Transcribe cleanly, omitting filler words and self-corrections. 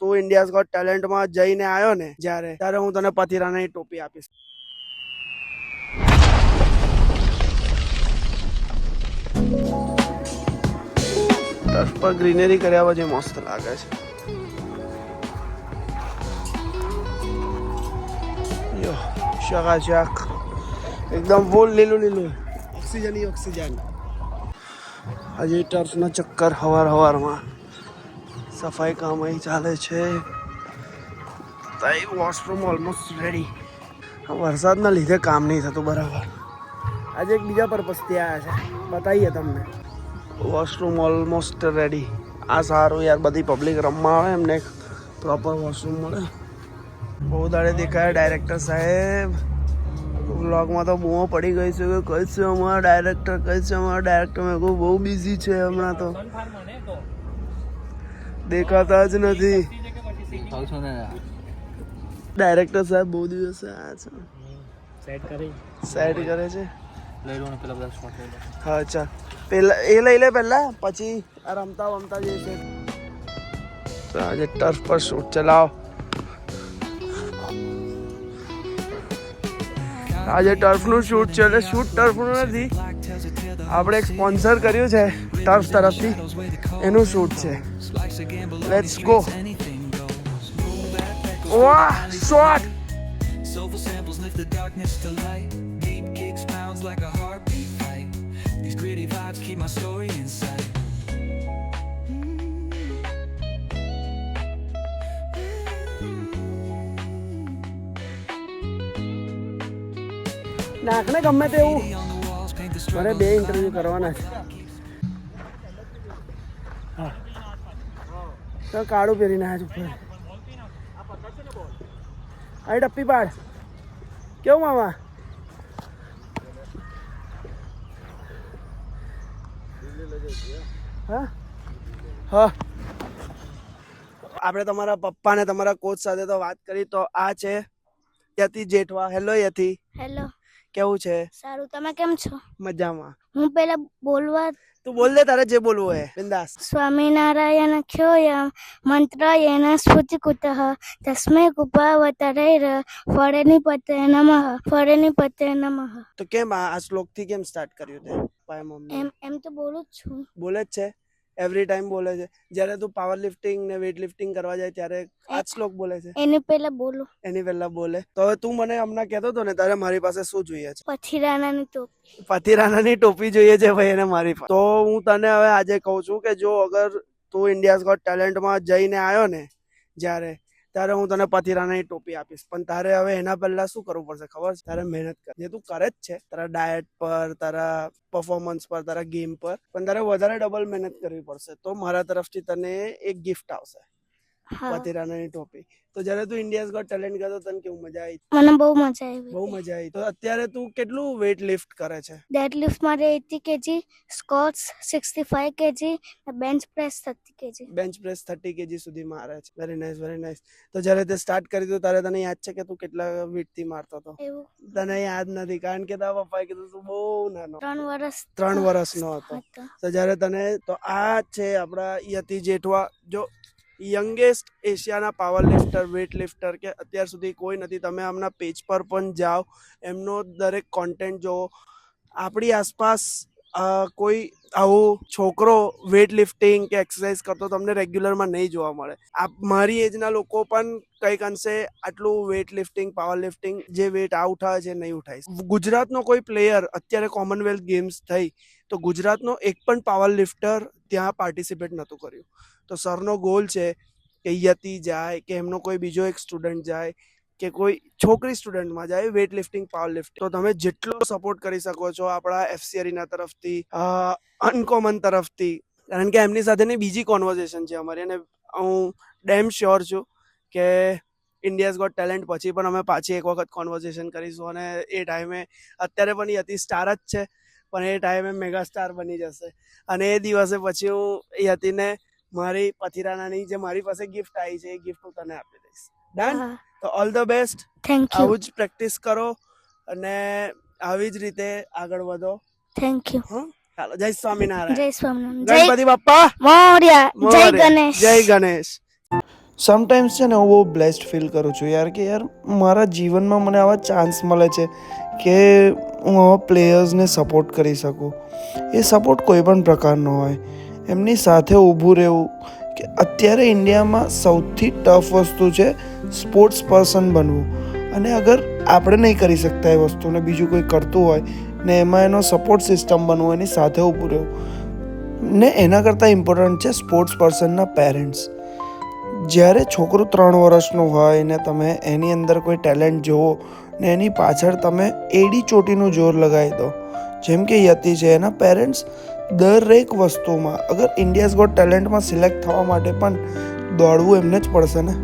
તું India's got ટેલેન્ટમાં જઈને આવ્યો ને ત્યારે હું તને પથીરાની ટોપી આપીશ. ટર્ફ પર ગ્રીનરી કર્યા પછી મસ્ત લાગે છે. યો શકાશાક એકદમ ફૂલ લીલું ઓક્સિજન. હજી ટર્ફનો ચક્કર હવારમાં સફાઈ કામ અહીં ચાલે છે. Washroom almost ready. વરસાદના લીધે કામ નહીં થતું બરાબર. આજે એક બીજા પર્પઝથી આવ્યા છે, બતાવીએ તમને. Washroom almost ready. આ સારું યાર, બધી પબ્લિક રમવા આવે એમને એક પ્રોપર વોશરૂમ મળે. બહુ દાડે દેખાય ડાયરેક્ટર સાહેબ. વ્લોગમાં તો બહુ પડી ગઈ છે કે કઈ છે અમારા ડાયરેક્ટર. મેં કહું બહુ બિઝી છે હમણાં, તો દેખાતા જ નથી. ડાયરેક્ટર સાહેબ બહુ દિવસે આવ્યા છે. સેટ કરે છે. હા ચાલ, પેલા એ લઈ લે પહેલા, પછી આ રમતા જઈશે. તો આજે ટર્ફ પર શૂટ ચલાવો. આજે ટર્ફનું શૂટ છે, એટલે શૂટ ટર્ફનું નથી, આપણે એક સ્પોન્સર કર્યું છે ટર્ફ તરફથી, એનું શૂટ છે. Let's go. વાહ શોટ. નાખને ગમે તેવું, મારે 2 ઇન્ટરવ્યુ કરવાના છે. હા તો કાળું પહેરીને આવ્યા ઉપર. આ ટપ્પી પાડ. કેવું મામા? હા હા, આપણે તમારા પપ્પા ને તમારા કોચ સાથે તો વાત કરી. તો આ છે યતિ જેઠવા. હેલો યતિ. હેલો. કેવું છે? સારું, તમે કેમ છો? મજામાં. હું પેલા બોલવા. તું બોલ દે, તારે જે બોલવું હોય બિંદાસ. સ્વામિનારાયણ ખ્યોયમ મંત્રાયણ સ્ફુતિકુતઃ તસ્મૈ કૃપાવતરૈર ફળનિપતય નમઃ. તો કેમ આ શ્લોકથી કેમ સ્ટાર્ટ કર્યું તે? પાય મમ્મી એમ તો બોલું જ છું. બોલે જ છે, એવરી ટાઈમ બોલે છે. જ્યારે તું પાવર લિફ્ટિંગ ને વેઇટ લિફ્ટિંગ કરવા જાય ત્યારે આ જ શ્લોક બોલે છે? એની પહેલા બોલું. એની પહેલા બોલે. તો હવે તું મને હમણાં કહેતો હતો ને, તારે મારી પાસે શું જોઈએ છે? પથીરાનાની ટોપી. પથીરાનાની ટોપી જોઈએ છે ભાઈ એને મારી પાસે. તો હું તને હવે આજે કહું છું કે જો અગર તું ઇન્ડિયાઝ ગોટ ટેલેન્ટમાં જઈને આવ્યો ને ત્યારે હું તને પથીરાનાની ટોપી આપીશ. પણ તારે હવે એના પહેલા શું કરવું પડશે ખબર છે? તારે મહેનત કર, જે તું કરે જ છે તારા ડાયટ પર, તારા પરફોર્મન્સ પર, તારા ગેમ પર, પણ તારે વધારે ડબલ મહેનત કરવી પડશે. તો મારા તરફથી તને એક ગિફ્ટ આવશે, પથીરાનાની ટોપી. તો જ્યારે તું ઇન્ડિયાઝ ગોટ ટેલેન્ટ ગયો તને કેવું મજા આવી? મને બહુ મજા આવી. બહુ મજા આવી. તો અત્યારે તું કેટલું વેઇટ લિફ્ટ કરે છે? ડેડ લિફ્ટ મારે 80 kg, squats 65 kg, bench press 30 kg. Bench press 30 kg સુધી મારે છે. Very nice. તો જ્યારે તે સ્ટાર્ટ કરી દીધું ત્યારે તને યાદ છે કે તું કેટલા વેઇટ થી મારતો હતો? તને યાદ નથી, કારણ કે તારા પપ્પાએ કીધું તું બહુ નાનો, 3 વર્ષનો હતો. તો જ્યારે તને, તો આ છે આપણા યતિ જેઠવા, જો યંગેસ્ટ એશિયાના પાવર લિફ્ટર, વેઇટ લિફ્ટર કે અત્યાર સુધી કોઈ નથી. તમે આમના પેજ પર પણ જાઓ, એમનો દરેક કોન્ટેન્ટ જુઓ. આપણી આસપાસ કોઈ આવો છોકરો વેઇટ લિફ્ટિંગ કે એક્સરસાઇઝ કરતો તમને રેગ્યુલરમાં નહીં જોવા મળે. મારી એજના લોકો પણ કંઈક અંશે આટલું વેઇટ લિફ્ટિંગ, પાવર લિફ્ટિંગ, જે વેઇટ આ ઉઠાવે છે નહીં ઉઠાવી. ગુજરાતનો કોઈ પ્લેયર, અત્યારે કોમનવેલ્થ ગેમ્સ થઈ તો ગુજરાતનો એક પણ પાવર લિફ્ટર ત્યાં પાર્ટિસિપેટ નહોતું કર્યું. તો સરનો ગોલ છે કે યતિ જાય, કે એમનો કોઈ બીજો એક સ્ટુડન્ટ જાય, કે કોઈ છોકરી સ્ટુડન્ટમાં જાય વેઇટ લિફ્ટિંગ, પાવર લિફ્ટિંગ. તો તમે જેટલો સપોર્ટ કરી શકો છો આપણા FC અરીના તરફથી, અનકોમન તરફથી, કારણ કે એમની સાથેની બીજી કોન્વર્ઝેશન છે અમારી, અને હું ડેમ શ્યોર છું કે ઇન્ડિયાઝ ગોટ ટેલેન્ટ પછી પણ અમે પાછી એક વખત કોન્વર્ઝેશન કરીશું. અને એ ટાઈમે, અત્યારે પણ યતિ સ્ટાર જ છે, પણ એ ટાઈમે મેગા સ્ટાર બની જશે. અને એ દિવસે પછી હું યતિને મારી પથીરાનાની જે મારી પાસે ગિફ્ટ આવી છે એ ગિફ્ટ હું તને આપી દઈશ. ડન? તો all the best. Thank you. આવું જ પ્રેક્ટિસ કરો અને આવી જ રીતે આગળ વધો. Thank you. હા ચાલો, જય સ્વામિનારાયણ. જય સ્વામિનારાયણ. ગણપતિ બાપ્પા મોર્યા. જય ગણેશ. જય ગણેશ. સમટાઈમ્સ છે ને હું બહુ બ્લેસ્ડ ફીલ કરું છું યાર કે યાર મારા જીવનમાં મને આવા ચાન્સ મળે છે કે હું આવા પ્લેયર્સને સપોર્ટ કરી શકું. એ સપોર્ટ કોઈ પણ પ્રકારનો હોય, એમની સાથે ઊભું રહેવું. કે અત્યારે ઇન્ડિયામાં સૌથી ટફ વસ્તુ છે સ્પોર્ટ્સ પર્સન બનવું. અને અગર આપણે નહીં કરી શકતા એ વસ્તુને બીજું કોઈ કરતું હોય ને એમાં એનો સપોર્ટ સિસ્ટમ બનવું, એની સાથે ઊભું રહેવું, ને એના કરતાં ઇમ્પોર્ટન્ટ છે સ્પોર્ટ્સ પર્સનના પેરેન્ટ્સ. જ્યારે છોકરો 3 વર્ષનું હોય ને તમે એની અંદર કોઈ ટેલેન્ટ જુઓ ને એની પાછળ તમે એડી ચોટીનું જોર લગાવી દો, જેમ કે યતિ છે, એના પેરેન્ટ્સ દરેક વસ્તુમાં, અગર ઇન્ડિયાઝ ગોટ ટેલેન્ટમાં સિલેક્ટ થવા માટે પણ દોડવું એમને જ પડશે ને.